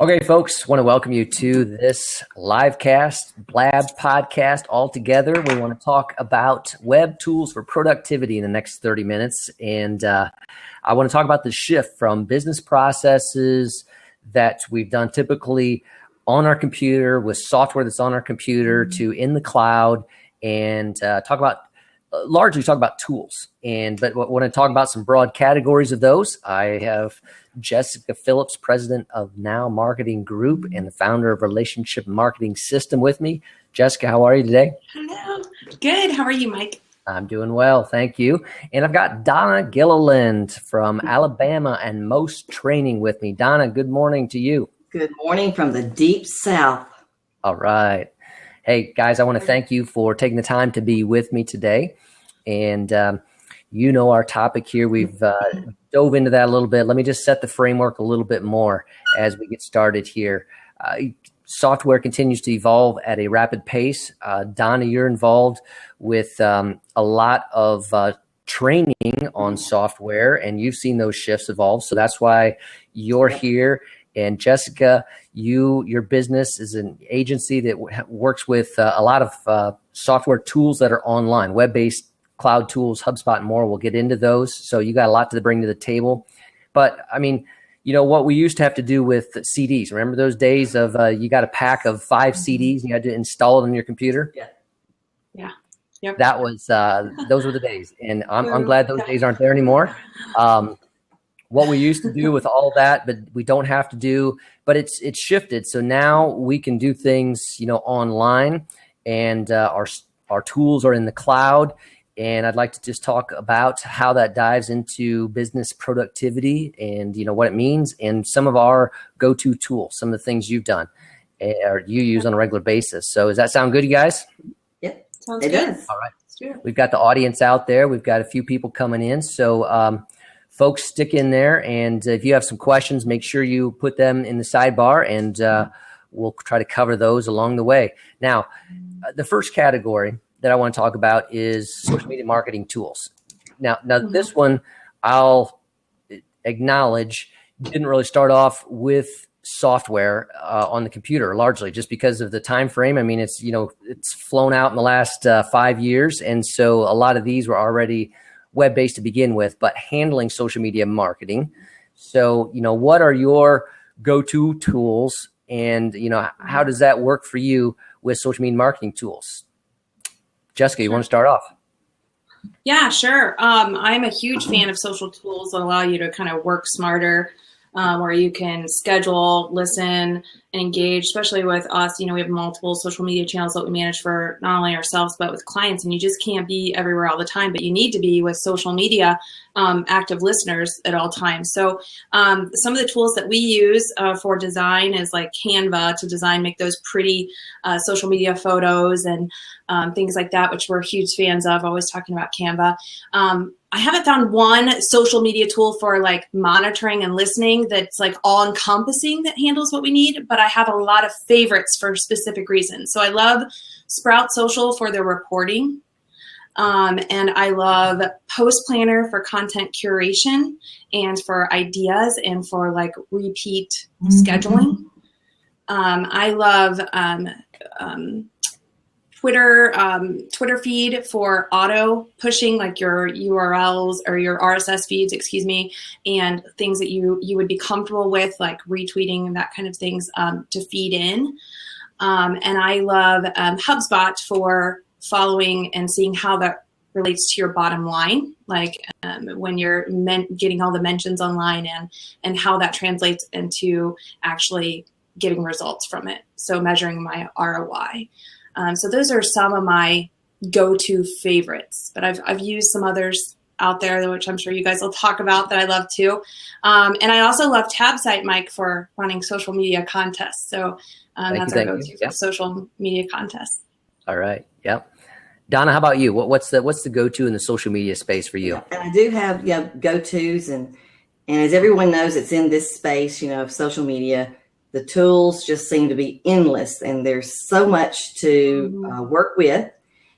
Okay, folks, want to welcome you to this live cast, Blab podcast all together. We want to talk about web tools for productivity in the next 30 minutes. And I want to talk about the shift from business processes that we've done typically on our computer with software that's on our computer to in the cloud, and largely talk about tools. But when I talk about some broad categories of those, I have Jessica Phillips, president of Now Marketing Group and the founder of Relationship Marketing System with me. Jessica, how are you today? Hello. Good. How are you, Mike? I'm doing well, thank you. And I've got Donna Gilliland from Alabama and Most Training with me. Donna, good morning to you. Good morning from the deep South. All right. Hey, guys, I want to thank you for taking the time to be with me today. And you know our topic here. We've dove into that a little bit. Let me just set the framework a little bit more as we get started here. Software continues to evolve at a rapid pace. Donna, you're involved with a lot of training on software, and you've seen those shifts evolve. So that's why you're here. And Jessica, your business is an agency that works with a lot of software tools that are online, web-based cloud tools, HubSpot and more. We'll get into those. So you got a lot to bring to the table. But I mean, you know what we used to have to do with CDs. Remember those days of you got a pack of 5 CDs and you had to install it on your computer? Yeah. Yep. That was those were the days, and I'm glad those days aren't there anymore. What we used to do with all that, but we don't have to do, but it's shifted. So now we can do things, online, and our tools are in the cloud. And I'd like to just talk about how that dives into business productivity and, what it means, and some of our go-to tools, some of the things you've done or you use on a regular basis. So does that sound good, you guys? Yep. Sounds good. Does. All right. We've got the audience out there. We've got a few people coming in. So folks, stick in there. And if you have some questions, make sure you put them in the sidebar, and we'll try to cover those along the way. Now, the first category that I want to talk about is social media marketing tools. Now this one, I'll acknowledge, didn't really start off with software on the computer, largely just because of the time frame. I mean, it's flown out in the last 5 years, and so a lot of these were already web-based to begin with, but handling social media marketing. So, what are your go-to tools, and how does that work for you with social media marketing tools? Jessica, you want to start off? Yeah, sure. I'm a huge fan of social tools that allow you to kind of work smarter, where you can schedule, listen, and engage, especially with us. We have multiple social media channels that we manage for not only ourselves, but with clients, and you just can't be everywhere all the time, but you need to be with social media active listeners at all times. So some of the tools that we use for design is like Canva to make those pretty social media photos and things like that, which we're huge fans of, always talking about Canva. I haven't found one social media tool for like monitoring and listening that's like all encompassing that handles what we need, but I have a lot of favorites for specific reasons. So I love Sprout Social for their reporting. And I love Post Planner for content curation and for ideas and for like repeat scheduling. I love Twitter feed for auto pushing, like your URLs or your RSS feeds, and things that you would be comfortable with, like retweeting and that kind of things to feed in. And I love HubSpot for following and seeing how that relates to your bottom line, like when you're getting all the mentions online and how that translates into actually getting results from it. So measuring my ROI. So those are some of my go-to favorites, but I've used some others out there, which I'm sure you guys will talk about, that I love too. And I also love TabSite, Mike, for running social media contests. So that's our go-to for social media contests. All right. Yep. Donna, how about you? What's the go-to in the social media space for you? And I do have go-tos, and as everyone knows, it's in this space, of social media. The tools just seem to be endless, and there's so much to work with,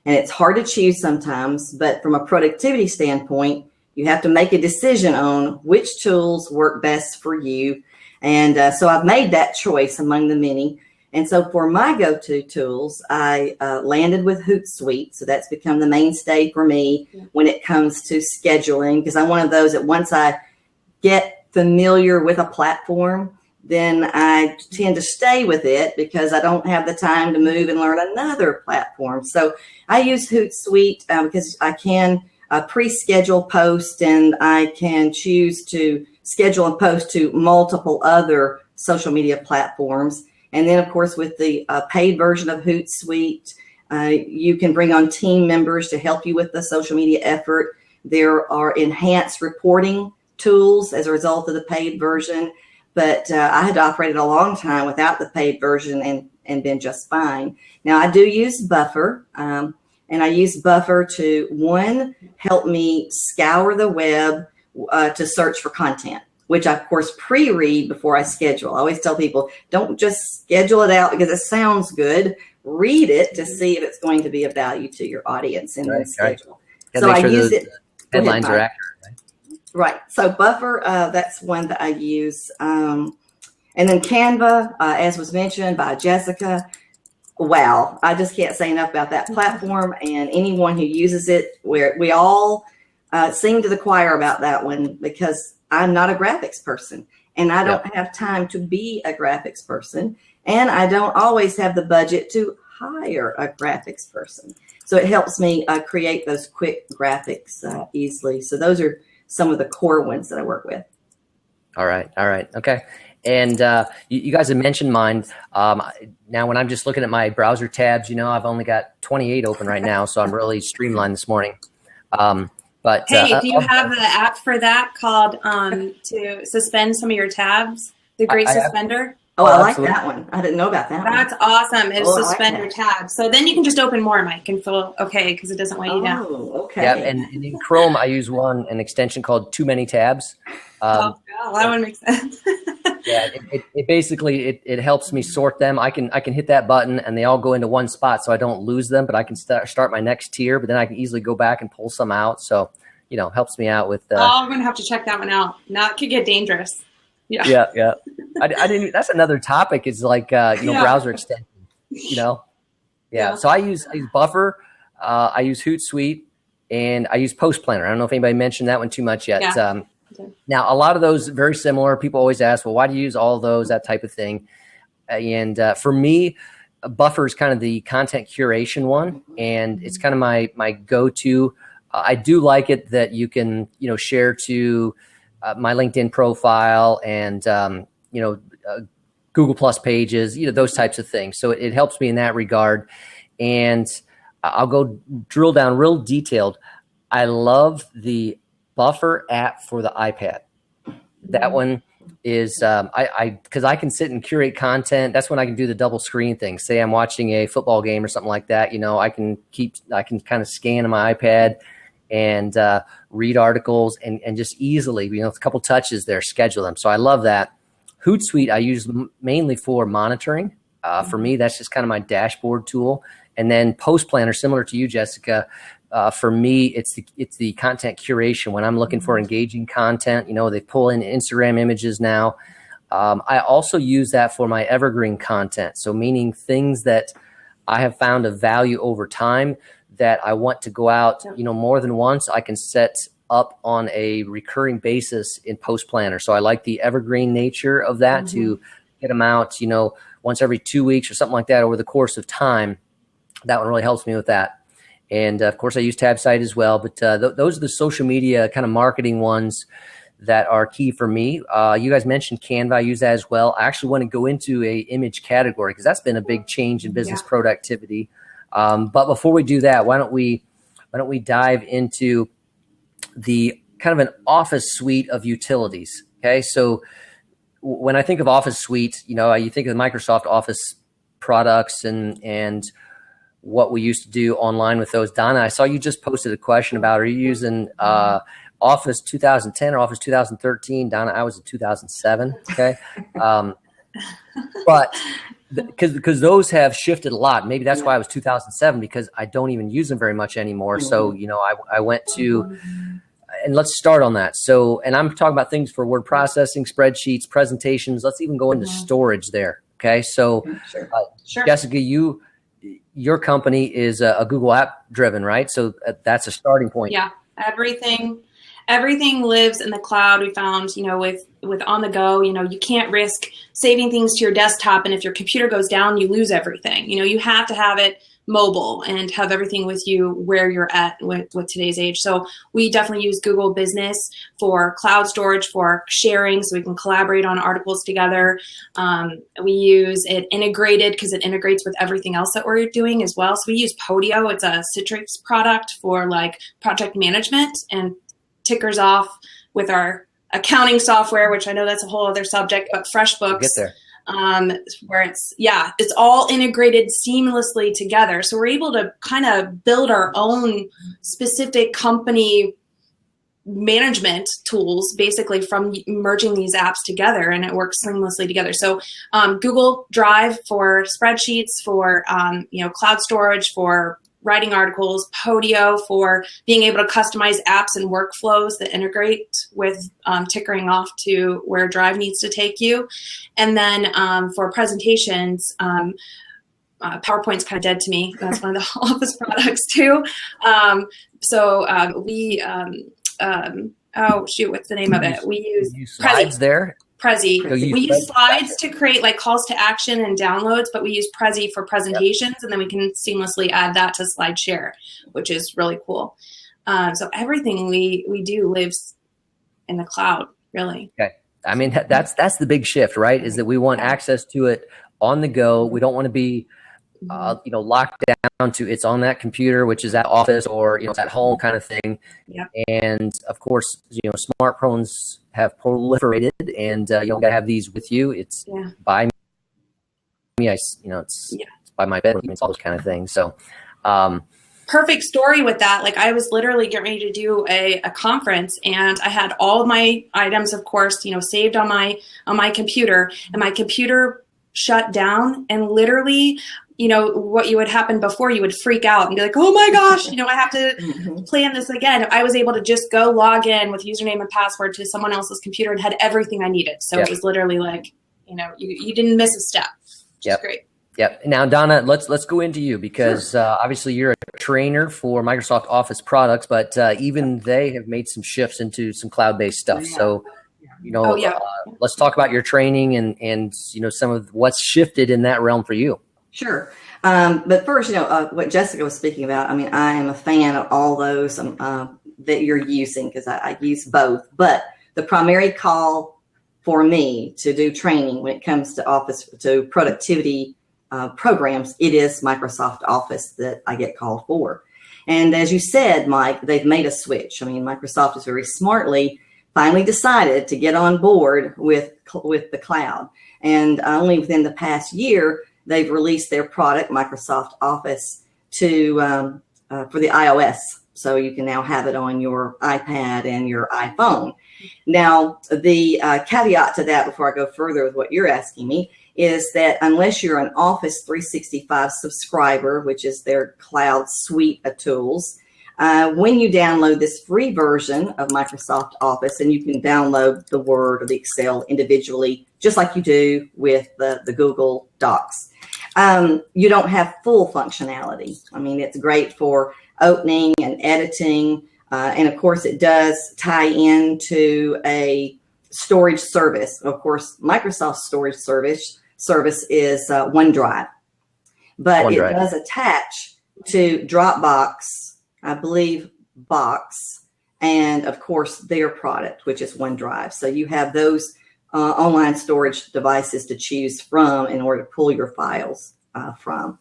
and it's hard to choose sometimes. But from a productivity standpoint, You have to make a decision on which tools work best for you. And so I've made that choice among the many. And so for my go-to tools, I landed with Hootsuite. So that's become the mainstay for me when it comes to scheduling, because I'm one of those that once I get familiar with a platform, then I tend to stay with it because I don't have the time to move and learn another platform. So I use Hootsuite because I can pre-schedule posts, and I can choose to schedule and post to multiple other social media platforms. And then, of course, with the paid version of Hootsuite, you can bring on team members to help you with the social media effort. There are enhanced reporting tools as a result of the paid version. But I had operated a long time without the paid version and been just fine. Now, I do use Buffer, and I use Buffer to, one, help me scour the web to search for content, which I, of course, pre-read before I schedule. I always tell people, don't just schedule it out because it sounds good. Read it to see if it's going to be of value to your audience in the schedule. So I use it. Headlines are accurate. Right. So Buffer, that's one that I use. And then Canva, as was mentioned by Jessica. Wow. I just can't say enough about that platform, and anyone who uses it, where we all sing to the choir about that one, because I'm not a graphics person, and I don't have time to be a graphics person, and I don't always have the budget to hire a graphics person. So it helps me create those quick graphics easily. So those are some of the core ones that I work with. All right. Okay. And you guys have mentioned mine. Now, when I'm just looking at my browser tabs, I've only got 28 open right now, so I'm really streamlined this morning. But hey, do you have the app for that called to suspend some of your tabs? The Great Suspender? Oh, I like that one. I didn't know about that. That's awesome. It'll suspend your tabs. So then you can just open more, Mike, and feel okay because it doesn't weigh you down. Oh, okay. Yeah, and in Chrome, I use an extension called Too Many Tabs. That one makes sense. Yeah, it basically it helps me sort them. I can hit that button and they all go into one spot, so I don't lose them. But I can start my next tier, but then I can easily go back and pull some out. So helps me out with. I'm gonna have to check that one out. Now it could get dangerous. Yeah. I didn't. That's another topic. Is like browser extension. Yeah. So I use Buffer. I use Hootsuite, and I use Post Planner. I don't know if anybody mentioned that one too much yet. Yeah. Now, a lot of those very similar. People always ask, well, why do you use all of those, that type of thing? And for me, Buffer is kind of the content curation one, and it's kind of my go-to. I do like it that you can, share to my LinkedIn profile and, Google Plus pages, those types of things. So it helps me in that regard. And I'll go drill down real detailed. I love the Buffer app for the iPad. That one is because I can sit and curate content. That's when I can do the double screen thing. Say I'm watching a football game or something like that. I can kind of scan on my iPad and read articles and just easily, a couple touches there, schedule them. So I love that. Hootsuite I use mainly for monitoring. For me, that's just kind of my dashboard tool. And then Post Planner, similar to you, Jessica. For me, it's the content curation. When I'm looking for engaging content, they pull in Instagram images now. I also use that for my evergreen content. So meaning things that I have found of value over time that I want to go out, more than once. I can set up on a recurring basis in Post Planner. So I like the evergreen nature of that to get them out, once every 2 weeks or something like that over the course of time. That one really helps me with that. And of course, I use TabSite as well. But those are the social media kind of marketing ones that are key for me. You guys mentioned Canva. I use that as well. I actually want to go into a image category because that's been a big change in business productivity. But before we do that, why don't we dive into the kind of an office suite of utilities? Okay, so when I think of office suite, you think of the Microsoft Office products and what we used to do online with those. Donna, I saw you just posted a question about, are you using Office 2010 or Office 2013? Donna, I was in 2007. Okay. But because those have shifted a lot. Maybe that's why I was 2007, because I don't even use them very much anymore. So, I went to, and let's start on that. So, and I'm talking about things for word processing, spreadsheets, presentations. Let's even go into storage there. Okay. So, Sure. Jessica, your company is a Google app driven, right? So that's a starting point. Yeah. Everything lives in the cloud. We found, with on the go, you can't risk saving things to your desktop. And if your computer goes down, you lose everything. You have to have it mobile and have everything with you where you're at with today's age. So we definitely use Google Business for cloud storage, for sharing, so we can collaborate on articles together. We use it integrated because it integrates with everything else that we're doing as well. So we use Podio. It's a Citrix product for like project management, and tickers off with our accounting software, which I know that's a whole other subject, but FreshBooks. Get there. Where it's all integrated seamlessly together. So we're able to kind of build our own specific company management tools, basically from merging these apps together, and it works seamlessly together. So Google Drive for spreadsheets, for cloud storage, for writing articles, Podio for being able to customize apps and workflows that integrate with tickering off to where Drive needs to take you. And then for presentations, PowerPoint's kind of dead to me. That's one of the Office products too. What's the name of it? We use slides there. Prezi. We use slides to create like calls to action and downloads, but we use Prezi for presentations, and then we can seamlessly add that to SlideShare, which is really cool. So everything we do lives in the cloud, really. Okay. I mean, that's the big shift, right? Is that we want access to it on the go. We don't want to be locked down to it's on that computer, which is at office or it's at home kind of thing. Yep. And of course, smartphones have proliferated, and you don't gotta have these with you. It's by me. It's by my bed. It's all those kind of things. So, perfect story with that. Like I was literally getting ready to do a conference, and I had all of my items, of course, saved on my computer, and my computer shut down, and literally, what you would happen before, you would freak out and be like, oh my gosh, I have to plan this again. I was able to just go log in with username and password to someone else's computer and had everything I needed. So it was literally like, you didn't miss a step, which is great. Yep. Now, Donna, let's go into you because obviously you're a trainer for Microsoft Office products, but even they have made some shifts into some cloud-based stuff. So, let's talk about your training and some of what's shifted in that realm for you. Sure. But first, what Jessica was speaking about, I mean, I am a fan of all those that you're using because I use both. But the primary call for me to do training when it comes to Office, to productivity programs, it is Microsoft Office that I get called for. And as you said, Mike, they've made a switch. I mean, Microsoft has very smartly finally decided to get on board with the cloud. And only within the past year, they've released their product, Microsoft Office, to for the iOS. So you can now have it on your iPad and your iPhone. Now, the caveat to that, before I go further with what you're asking me, is that unless you're an Office 365 subscriber, which is their cloud suite of tools, when you download this free version of Microsoft Office, and you can download the Word or the Excel individually, just like you do with the Google Docs, you don't have full functionality. I mean, it's great for opening and editing. And of course, it does tie into a storage service. Of course, Microsoft's storage service is OneDrive, but it does attach to Dropbox, I believe, Box, and of course their product, which is OneDrive. So you have those online storage devices to choose from in order to pull your files from.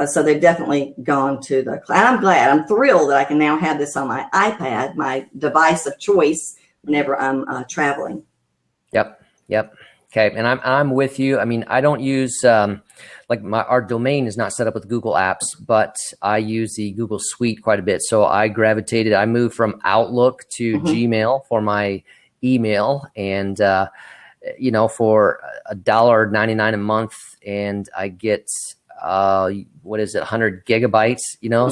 So they've definitely gone to the cloud. I'm thrilled that I can now have this on my iPad, my device of choice, whenever I'm traveling. Yep. Okay, and I'm with you. I mean, I don't use our domain is not set up with Google Apps, but I use the Google Suite quite a bit. So I moved from Outlook to Gmail for my email, and for $1.99 a month, and I get 100 gigabytes.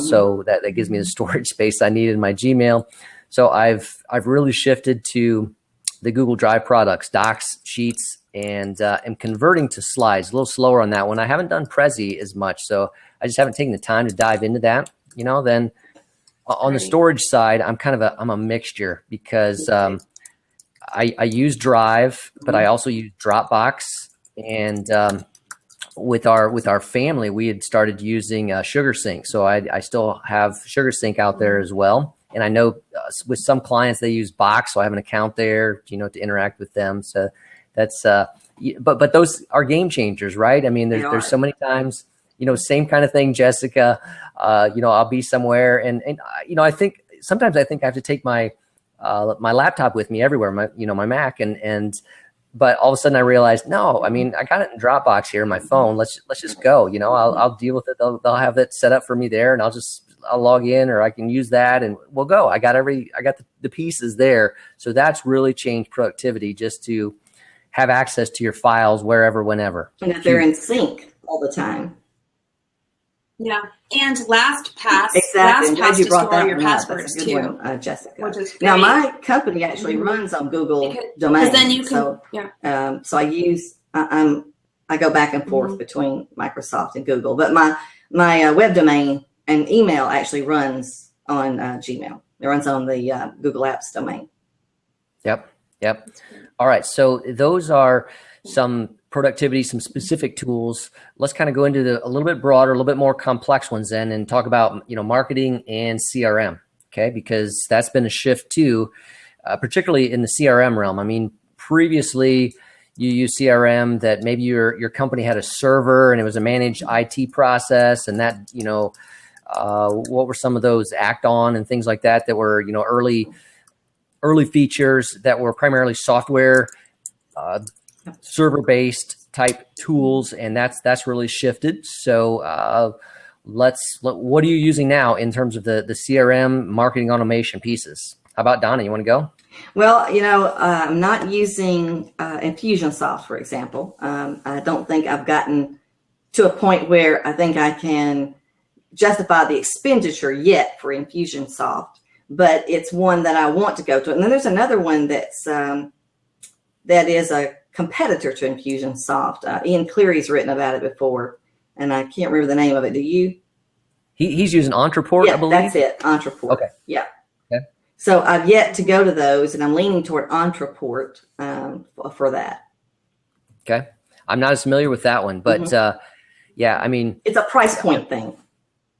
So that gives me the storage space I need in my Gmail. So I've really shifted to the Google Drive products, Docs, Sheets, and am converting to slides. A little slower on that one. I haven't done Prezi as much, so I just haven't taken the time to dive into that. Then on the storage side, I'm a mixture because I use Drive, but I also use Dropbox, and with our family, we had started using SugarSync. So I still have SugarSync out there as well. And I know with some clients they use Box, so I have an account there, to interact with them. So that's but those are game changers, right? I mean, there's so many times, same kind of thing, Jessica. I'll be somewhere, and I think sometimes I have to take my laptop with me everywhere, my Mac, but all of a sudden I realized, no, I mean, I got it in Dropbox here, my phone. Let's just go. I'll deal with it. They'll have it set up for me there, and I'll log in, or I can use that, and we'll go. I got the pieces there. So that's really changed productivity, just to have access to your files wherever, whenever. And that they're in sync all the time. Yeah, and LastPass. Exactly. I'm glad you brought that your one up. passwords That's a good too, one, Jessica. Which is great. Now, my company actually runs on Google Domain. Then you can, so I go back and forth between Microsoft and Google, but my web domain and email actually runs on Gmail. It runs on the Google Apps domain. Yep. All right. So those are some productivity, some specific tools. Let's kind of go into a little bit broader, a little bit more complex ones then, and talk about, marketing and CRM. Okay. Because that's been a shift too, particularly in the CRM realm. I mean, previously you use CRM that maybe your company had a server and it was a managed IT process, and that, what were some of those Act On and things like that were, early features that were primarily software, server-based type tools, and that's really shifted. So what are you using now in terms of the CRM marketing automation pieces? How about Donna? You want to go? Well, I'm not using Infusionsoft, for example. I don't think I've gotten to a point where I think I can justify the expenditure yet for Infusionsoft, but it's one that I want to go to. And then there's another one that is a competitor to Infusionsoft. Ian Cleary's written about it before, and I can't remember the name of it. Do you? He's using Entreport, yeah, I believe. That's it, Entreport. Okay. Yeah. Okay. So I've yet to go to those, and I'm leaning toward Entreport for that. Okay. I'm not as familiar with that one, but yeah, I mean, it's a price point thing.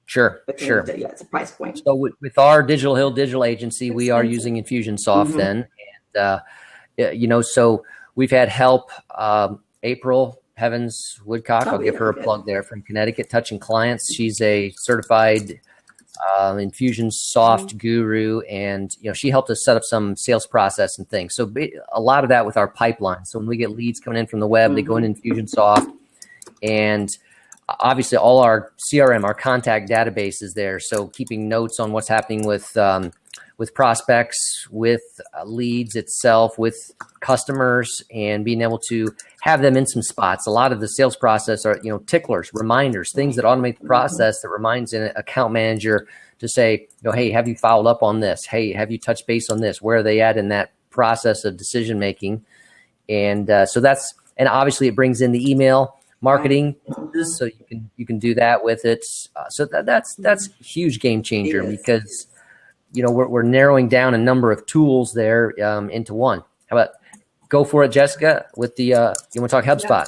Sure. Yeah, it's a price point. So with our Digital Hill digital agency, we are using Infusionsoft then, and so we've had help. April Heavens Woodcock, I'll give her a plug there, from Connecticut, Touching Clients. She's a certified Infusionsoft guru, and she helped us set up some sales process and things. So a lot of that with our pipeline. So when we get leads coming in from the web, they go in Infusionsoft, and obviously all our CRM, our contact database is there. So keeping notes on what's happening with prospects, with leads itself, with customers, and being able to have them in some spots. A lot of the sales process are, ticklers, reminders, things that automate the process, that reminds an account manager to say, hey, have you followed up on this? Hey, have you touched base on this? Where are they at in that process of decision making? And and obviously it brings in the email marketing, so you can do that with it. So that's a huge game changer, because we're narrowing down a number of tools there into one. How about go for it, Jessica, with the you want to talk HubSpot?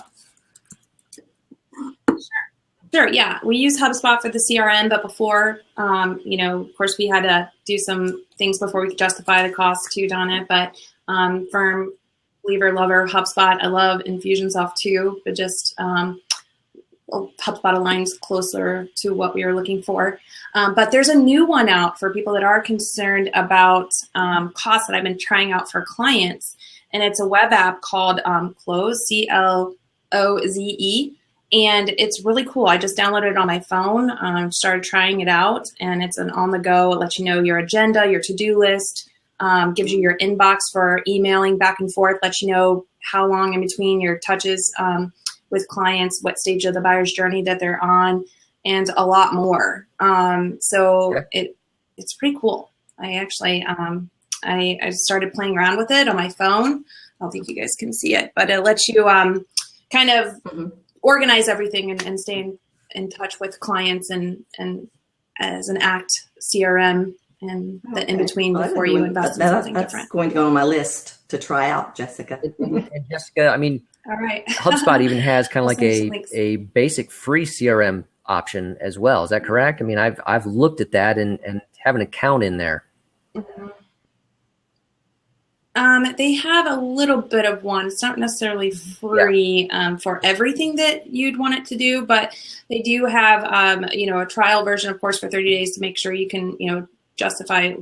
Sure. Yeah, we use HubSpot for the CRM, but before, of course, we had to do some things before we could justify the cost too, Donna. But firm believer, lover, HubSpot. I love Infusionsoft too, but just HubSpot aligns closer to what we were looking for. But there's a new one out for people that are concerned about costs that I've been trying out for clients. And it's a web app called Cloze, Cloze. And it's really cool. I just downloaded it on my phone, started trying it out, and it's an on-the-go. It lets you know your agenda, your to-do list, gives you your inbox for emailing back and forth, lets you know how long in between your touches with clients, what stage of the buyer's journey that they're on, and a lot more. It's pretty cool. I actually I started playing around with it on my phone. I don't think you guys can see it, but it lets you kind of organize everything and stay in touch with clients and as an act CRM and the in between before you invest in something different. That's going to go on my list to try out, Jessica. And Jessica, I mean, all right. HubSpot even has kind of like a basic free CRM option as well. Is that correct? I mean, I've looked at that and have an account in there. They have a little bit of one. It's not necessarily free for everything that you'd want it to do, but they do have, a trial version, of course, for 30 days to make sure you can, justify,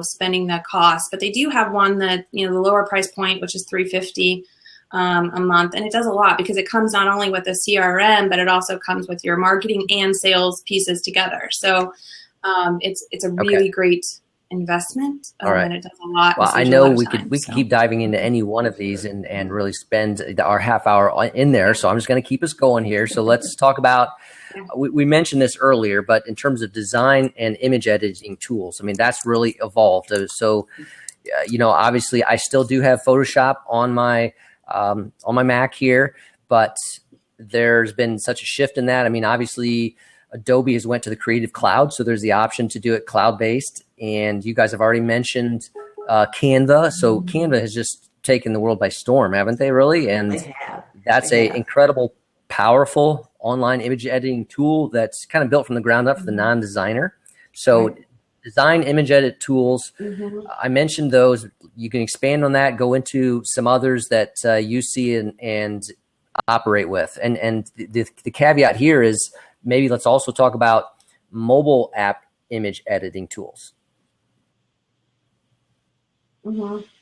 spending the cost. But they do have one that, the lower price point, which is $350 a month, and it does a lot because it comes not only with a CRM, but it also comes with your marketing and sales pieces together. So it's a really great investment. All right. And it does a lot. Well, I know we could keep diving into any one of these and really spend our half hour in there. So I'm just going to keep us going here. So let's talk about, we mentioned this earlier, but in terms of design and image editing tools, I mean, that's really evolved. So, obviously I still do have Photoshop on my Mac here, but there's been such a shift in that. I mean, obviously Adobe has went to the Creative Cloud, so there's the option to do it cloud-based. And you guys have already mentioned Canva. So Canva has just taken the world by storm, haven't they, really? And that's an incredible, powerful online image editing tool that's kind of built from the ground up for the non-designer. So design image edit tools, I mentioned those. You can expand on that, go into some others that you see and operate with. And the caveat here is maybe let's also talk about mobile app image editing tools. Online,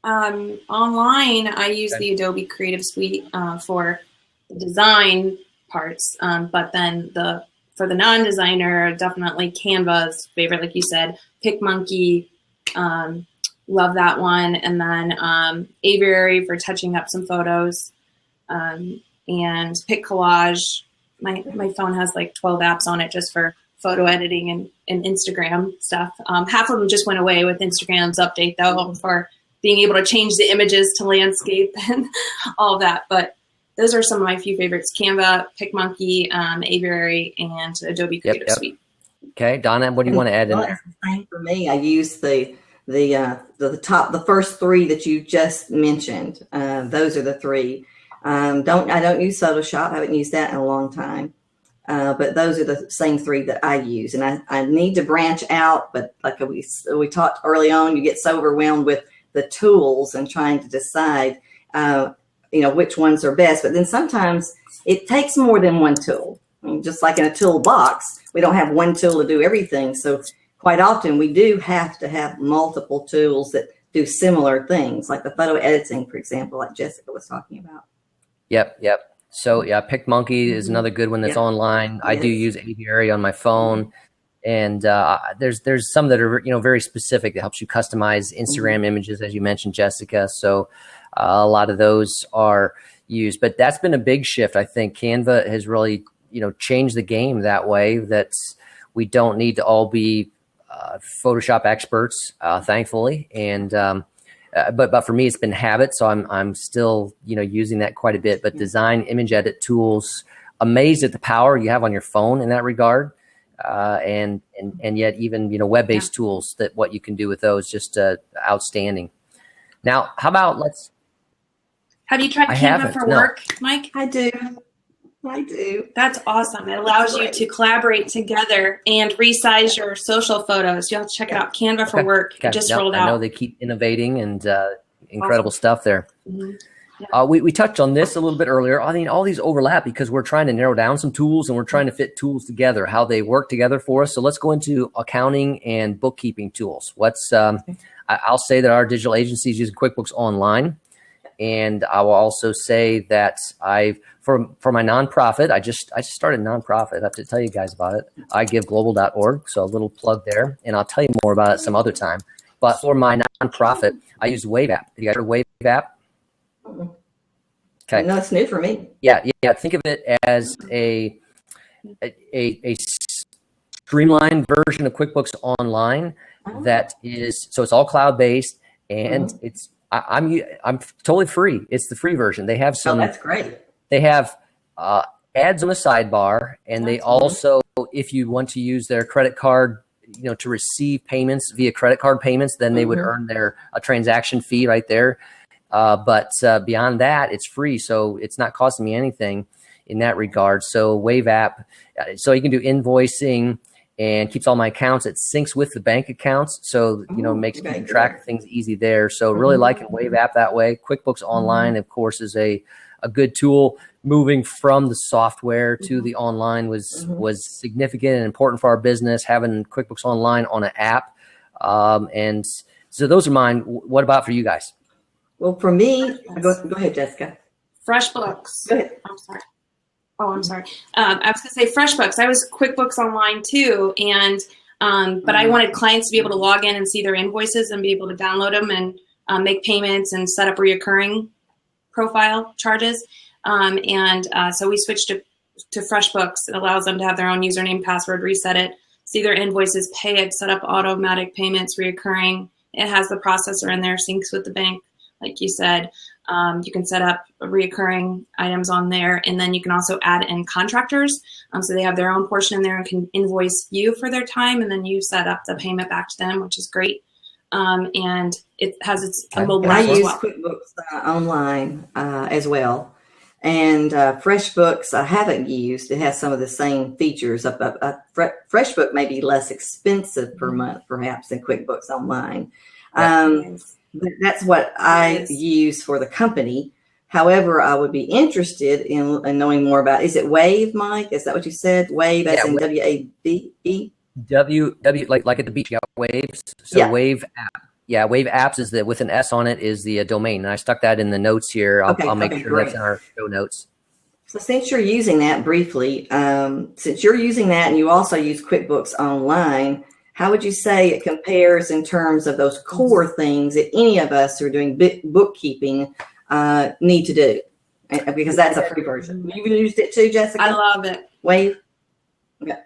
I use the Adobe Creative Suite for the design parts, but then for the non-designer, definitely Canva's favorite, like you said, PicMonkey, love that one, and then Aviary for touching up some photos, and PicCollage. My phone has like 12 apps on it just for photo editing and Instagram stuff. Half of them just went away with Instagram's update, though, for being able to change the images to landscape and all of that. But those are some of my few favorites: Canva, PicMonkey, Aviary, and Adobe Creative Suite. Okay, Donna, what do you want to add in there? Same for me. I use the first three that you just mentioned. Those are the three. I don't use Photoshop. I haven't used that in a long time. But those are the same three that I use. And I need to branch out, but like we talked early on, you get so overwhelmed with the tools and trying to decide, which ones are best. But then sometimes it takes more than one tool. I mean, just like in a toolbox, we don't have one tool to do everything. So quite often we do have to have multiple tools that do similar things, like the photo editing, for example, like Jessica was talking about. Yep. So PicMonkey is another good one that's online. I do use Aviary on my phone, and there's some that are very specific that helps you customize Instagram images, as you mentioned, Jessica. So a lot of those are used, but that's been a big shift. I think Canva has really changed the game that way. That we don't need to all be Photoshop experts, thankfully, and but for me, it's been habit. So I'm still, using that quite a bit, but design image edit tools, amazed at the power you have on your phone in that regard. And yet even, web-based tools that what you can do with those, just outstanding. Now, how about have you tried Canva for work, Mike? I do. That's awesome. It allows you to collaborate together and resize your social photos. You'll have to check it out. Canva for work. It just rolled out. I know they keep innovating and incredible stuff there. We touched on this a little bit earlier. I mean, all these overlap because we're trying to narrow down some tools and we're trying to fit tools together, how they work together for us. So let's go into accounting and bookkeeping tools. I'll say that our digital agency is using QuickBooks Online. And I will also say that for my nonprofit, I just started a nonprofit. I have to tell you guys about it. iGiveGlobal.org. So a little plug there, and I'll tell you more about it some other time. But for my nonprofit, I use Wave App. Have you guys heard of Wave App? Okay. No, it's new for me. Yeah. Think of it as a streamlined version of QuickBooks Online that is, so it's all cloud-based, and I'm totally free. It's the free version. They have some. Oh, that's great. They have ads on the sidebar, and they also, if you want to use their credit card, to receive payments via credit card payments, then they would earn a transaction fee right there. But beyond that, it's free, so it's not costing me anything in that regard. So Wave app, so you can do invoicing and keeps all my accounts. It syncs with the bank accounts, so makes keeping track of things easy there. So really liking Wave app that way. QuickBooks Online, of course, is a good tool. Moving from the software to the online was significant and important for our business. Having QuickBooks Online on an app, and so those are mine. What about for you guys? Well, for me, go ahead, Jessica. FreshBooks. Go ahead. I'm sorry. I was going to say FreshBooks. I was QuickBooks Online too, and but I wanted clients to be able to log in and see their invoices and be able to download them and make payments and set up reoccurring profile charges. So we switched to FreshBooks. It allows them to have their own username, password, reset it, see their invoices, pay it, set up automatic payments, reoccurring. It has the processor in there, syncs with the bank, like you said. You can set up reoccurring items on there, and then you can also add in contractors. So they have their own portion in there and can invoice you for their time, and then you set up the payment back to them, which is great. And it has its mobile app as well. I use QuickBooks Online as well. And FreshBooks I haven't used. It has some of the same features. FreshBook may be less expensive per month, perhaps, than QuickBooks Online. That's what I use for the company. However, I would be interested in knowing more about. Is it Wave, Mike? Is that what you said? Wave, as in WAVE? Like at the beach, you got Waves. So Wave app. Yeah, Wave Apps is with an S on it is the domain, and I stuck that in the notes here. I'll make sure that's in our show notes. So since you're using that briefly, since you're using that and you also use QuickBooks Online, how would you say it compares in terms of those core things that any of us who are doing bookkeeping need to do? Because that's a free version. You used it too, Jessica? I love it. Wave? Okay.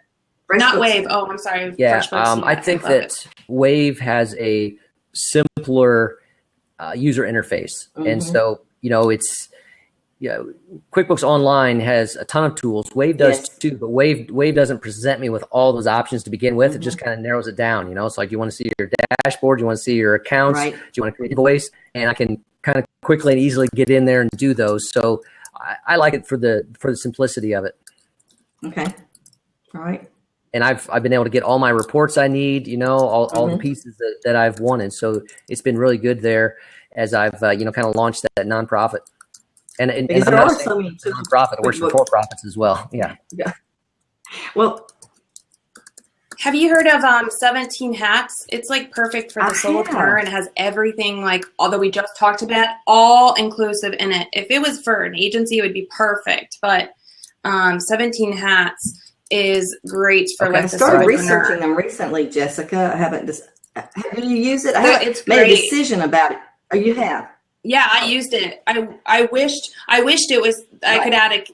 Not Wave. Oh, I'm sorry. Yeah, I think that Wave has a simpler user interface, and so it's QuickBooks Online has a ton of tools. Wave does too, but Wave doesn't present me with all those options to begin with. It just kind of narrows it down. It's like you want to see your dashboard, you want to see your accounts, do you want to create an invoice, and I can kind of quickly and easily get in there and do those. So I like it for the simplicity of it. Okay, all right. And I've been able to get all my reports I need, all the pieces that I've wanted. So it's been really good there as I've kind of launched that nonprofit. And I'm not saying nonprofit, it works for for-profits as well. Yeah. Well, have you heard of 17 Hats? It's like perfect for the solopreneur, and it has everything like all that we just talked about, all inclusive in it. If it was for an agency, it would be perfect. But 17 Hats is great for like the solopreneur. I started researching them recently, Jessica. I haven't. Have you used it? I haven't made a decision about it. Oh, you have? Yeah, I used it. I wished it was. I could add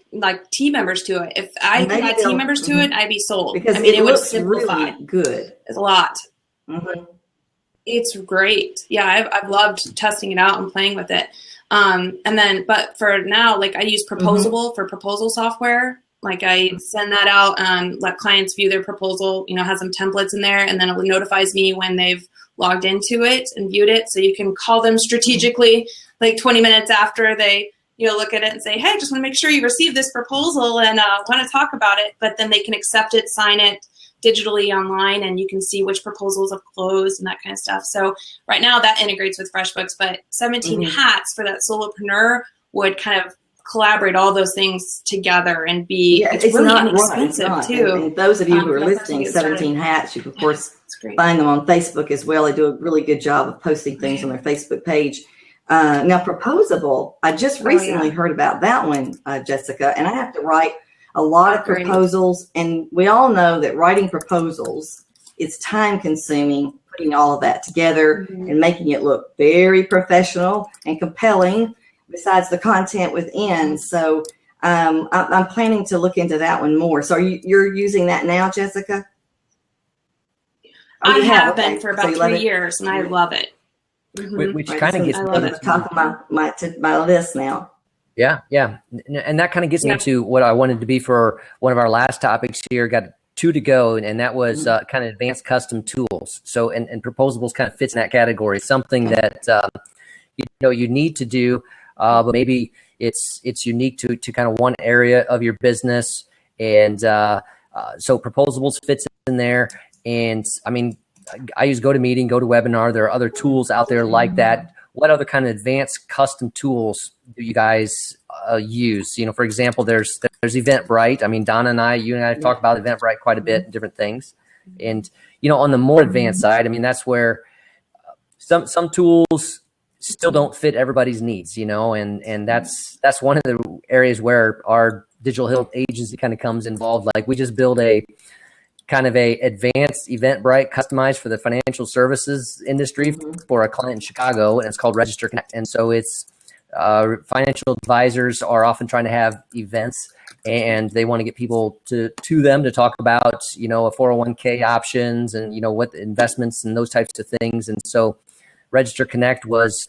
team members to it. If I could add team members to it, I'd be sold. Because it looks really good. It's a lot. Mm-hmm. It's great. Yeah, I've loved testing it out and playing with it. But for now, I use Proposable for proposal software. I send that out, let clients view their proposal, has some templates in there, and then it notifies me when they've logged into it and viewed it. So you can call them strategically, 20 minutes after they, look at it and say, hey, just want to make sure you received this proposal and want to talk about it. But then they can accept it, sign it digitally online, and you can see which proposals have closed and that kind of stuff. So right now that integrates with FreshBooks, but 17 Hats for that solopreneur would kind of collaborate all those things together and be it's really not inexpensive too. And those of you who are listening, 17 Hats, you can of course find them on Facebook as well. They do a really good job of posting things on their Facebook page. Now, Proposable, I just recently heard about that one, Jessica, and I have to write a lot of proposals, and we all know that writing proposals is time consuming, putting all of that together and making it look very professional and compelling besides the content within. So I'm planning to look into that one more. So you're using that now, Jessica? I you have okay. been for So about you love 3 it? years, and I love it. Mhm. Which Right, kind of so gets I me love to it. the top of my list now. Yeah, yeah. And that kind of gets me Yeah. to what I wanted to be for one of our last topics here. Got two to go, and that was kind of advanced custom tools. So, and Proposables kind of fits in that category. Something that you need to do, but maybe it's unique to kind of one area of your business, and so Proposables fits in there. And I mean, I use GoToMeeting, GoToWebinar. There are other tools out there like that. What other kind of advanced custom tools do you guys use? You know, for example, there's Eventbrite. I mean, Donna and you and I have talked about Eventbrite quite a bit, and different things. And on the more advanced side, I mean, that's where some tools still don't fit everybody's needs. And that's one of the areas where our digital health agency kind of comes involved. Like, we just build a kind of a advanced Eventbrite customized for the financial services industry for a client in Chicago, and it's called Register Connect. And so it's financial advisors are often trying to have events, and they want to get people to them to talk about, a 401k options and, what investments and those types of things. And so Register Connect was,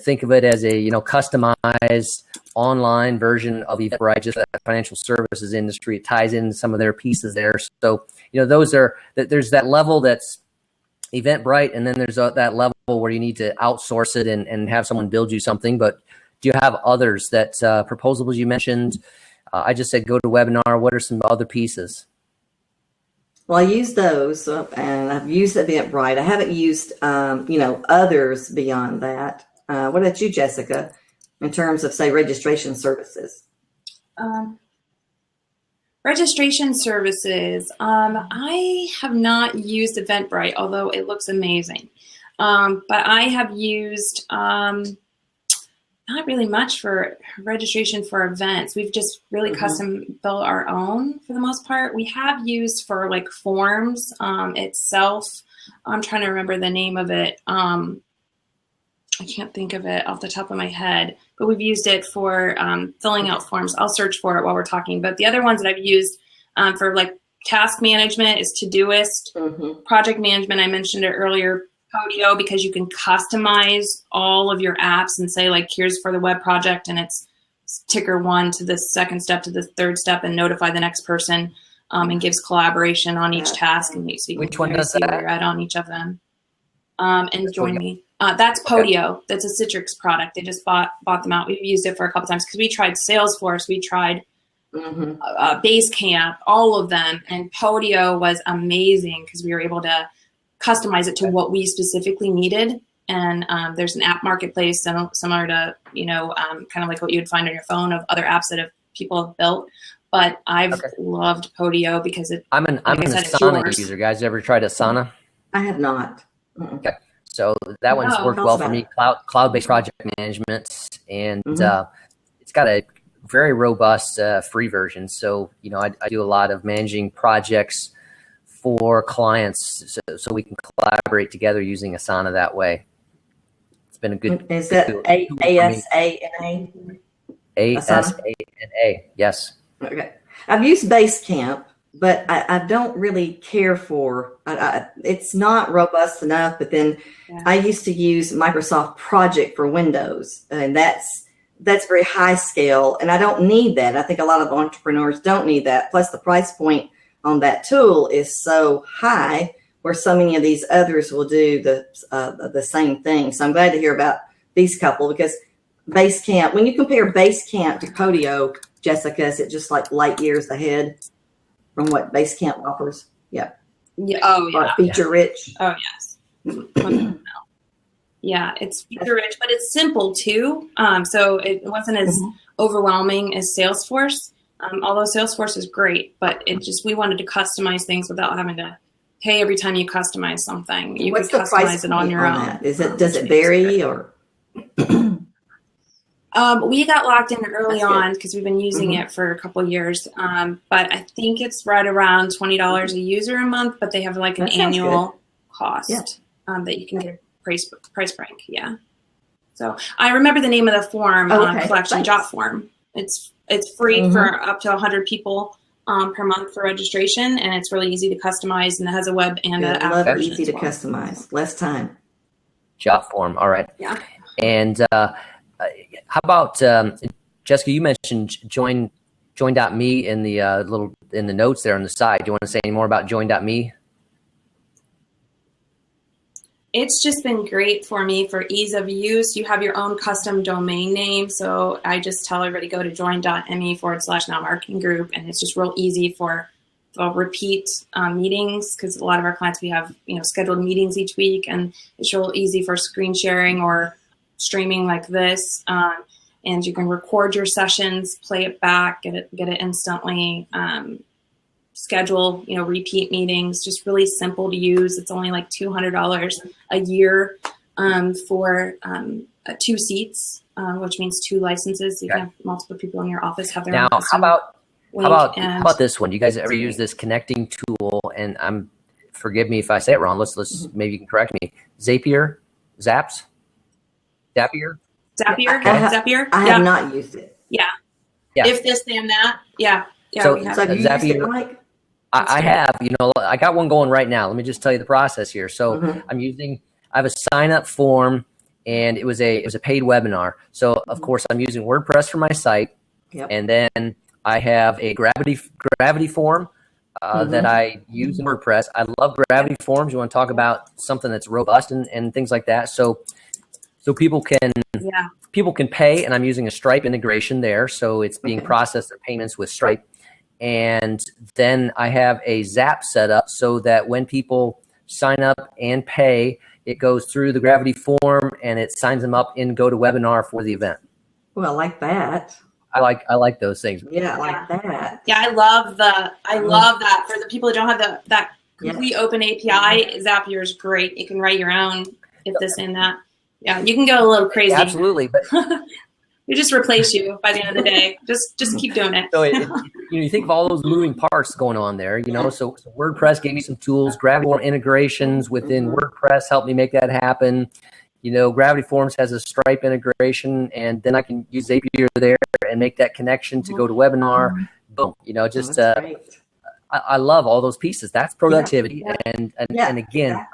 think of it as a, customized online version of Eventbrite, just that financial services industry. It ties in some of their pieces there. So, there's that level that's Eventbrite, and then there's that level where you need to outsource it and have someone build you something. But do you have others that Proposables you mentioned? I just said GoToWebinar. What are some other pieces? Well, I use those, and I've used Eventbrite. I haven't used, others beyond that. What about you, Jessica, in terms of, say, registration services? Registration services. I have not used Eventbrite, although it looks amazing. But I have used not really much for registration for events. We've just really custom built our own for the most part. We have used for like forms itself. I'm trying to remember the name of it. I can't think of it off the top of my head, but we've used it for filling out forms. I'll search for it while we're talking. But the other ones that I've used for like task management is Todoist. Project management, I mentioned it earlier, Podio, because you can customize all of your apps and say, like, here's for the web project, and it's ticker 1 to the second step to the third step and notify the next person, and gives collaboration on each task. And so you Which can one does see that? where you're at on each of them. And join me. That's Podio. That's a Citrix product. They just bought them out. We've used it for a couple times because we tried Salesforce, we tried Basecamp, all of them, and Podio was amazing because we were able to customize it to what we specifically needed. And there's an app marketplace similar to kind of like what you'd find on your phone of other apps that people have built. But I've loved Podio because I'm an Asana user. Guys, ever tried Asana? I have not. Okay. So that one's worked well for me. Cloud-based project management, and it's got a very robust free version. So I do a lot of managing projects for clients, so we can collaborate together using Asana that way. It's been a good. Is that ASANA? ASANA. Yes. Okay. I've used Basecamp, but I don't really care for it's not robust enough. But then I used to use Microsoft Project for Windows, and that's very high scale, and I don't need that. I think a lot of entrepreneurs don't need that. Plus, the price point on that tool is so high, where so many of these others will do the same thing. So I'm glad to hear about these couple, because Basecamp, when you compare Basecamp to Podio, Jessica, is it just like light years ahead from what Basecamp offers? Yeah. Oh, yeah. Feature rich. Oh, yes. Yeah, it's feature rich, but it's simple too. So it wasn't as overwhelming as Salesforce. Although Salesforce is great, but we wanted to customize things without having to pay every time you customize something. You What's can the price customize it on your own. Does it vary or? We got locked in early on because we've been using it for a couple of years. But I think it's right around $20 a user a month, but they have like an annual cost that you can get price break. Yeah. So I remember the name of the form, collection Jot form. It's free for up to 100 people. per month for registration, and it's really easy to customize, and it has a web and an app love version easy as to well. customize. Less time. Jot form. All right. Yeah. And how about Jessica? You mentioned join.me in the in the notes there on the side. Do you want to say any more about join.me? It's just been great for me for ease of use. You have your own custom domain name. So I just tell everybody go to join.me/now marketing group. And it's just real easy for repeat meetings, because a lot of our clients, we have scheduled meetings each week, and it's real easy for screen sharing or streaming like this. And you can record your sessions, play it back, get it instantly. Schedule, repeat meetings, just really simple to use. It's only like $200 a year for 2 seats, which means 2 licenses. You can have multiple people in your office have their own. Now, how about this one? Do you guys ever great. use this connecting tool? And forgive me if I say it wrong. Let's maybe you can correct me. Zapier. Zapier. I have not used it. Yeah. Yeah. If this, then that. Yeah. So, we have So have you Zapier- used it, Mike? I have, I got one going right now. Let me just tell you the process here. So I have a sign up form, and it was a paid webinar. So of course I'm using WordPress for my site. Yep. And then I have a gravity form that I use in WordPress. I love gravity forms. You want to talk about something that's robust and things like that. So people can pay, and I'm using a Stripe integration there. So it's being processed their payments with Stripe. And then I have a Zap set up so that when people sign up and pay, it goes through the gravity form and it signs them up in GoToWebinar for the event. Well, I like that. I like those things. Yeah, I like that. Yeah, I love that. For the people who don't have that complete open API, Zapier is great. You can write your own if this and that. Yeah, you can go a little crazy. Absolutely, but it just replace you by the end of the day. Just keep doing it. so you think of all those moving parts going on there. So WordPress gave me some tools. Gravity Form integrations within WordPress helped me make that happen. Gravity Forms has a Stripe integration, and then I can use Zapier there and make that connection to GoToWebinar. Boom. I love all those pieces. That's productivity. Yeah. And again,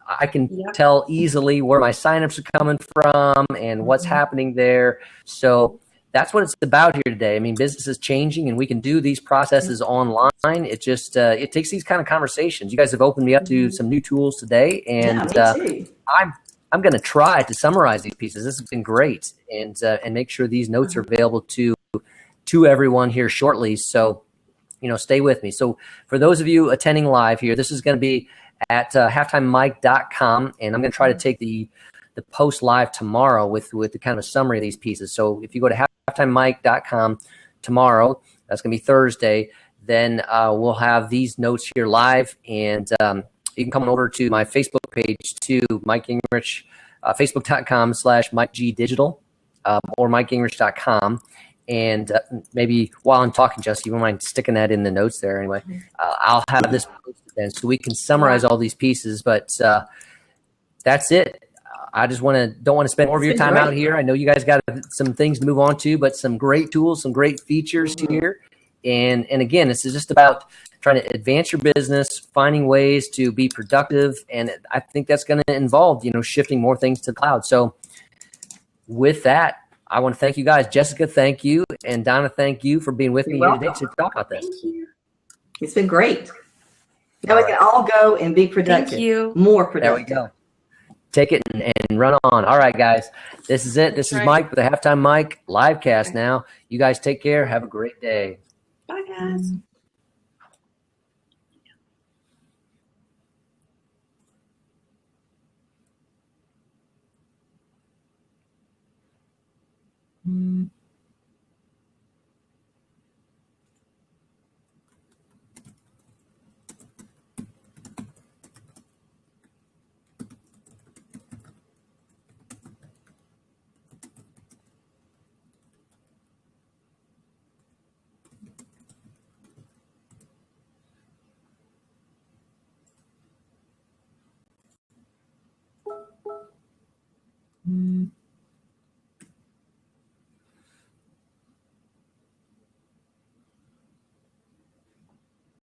I can tell easily where my signups are coming from and what's happening there. So that's what it's about here today. I mean, business is changing, and we can do these processes online. It just it takes these kind of conversations. You guys have opened me up to some new tools today, and me too. I'm going to try to summarize these pieces. This has been great, and make sure these notes are available to everyone here shortly. So stay with me. So for those of you attending live here, this is going to be at halftimemike.com, and I'm going to try to take the post live tomorrow with the kind of summary of these pieces. So if you go to halftimemike.com tomorrow, that's going to be Thursday, then we'll have these notes here live, and you can come over to my Facebook page too, Mike Gingerich, facebook.com/MikeGDigital, or MikeGingerich.com. And maybe while I'm talking, Jesse, you wouldn't mind sticking that in the notes there anyway. I'll have this posted then so we can summarize all these pieces. But that's it. I just don't want to spend more of your time out here. I know you guys got some things to move on to, but some great tools, some great features here. And again, this is just about trying to advance your business, finding ways to be productive. And I think that's going to involve, shifting more things to the cloud. So with that, I want to thank you guys. Jessica, thank you. And Donna, thank you for being with me here today to talk about this. Thank you. It's been great. Now we can all go and be productive. Thank you. More productive. There we go. Take it and run on. All right, guys. This is it. This is Mike with the Halftime Mike live cast now. You guys take care. Have a great day. Bye, guys.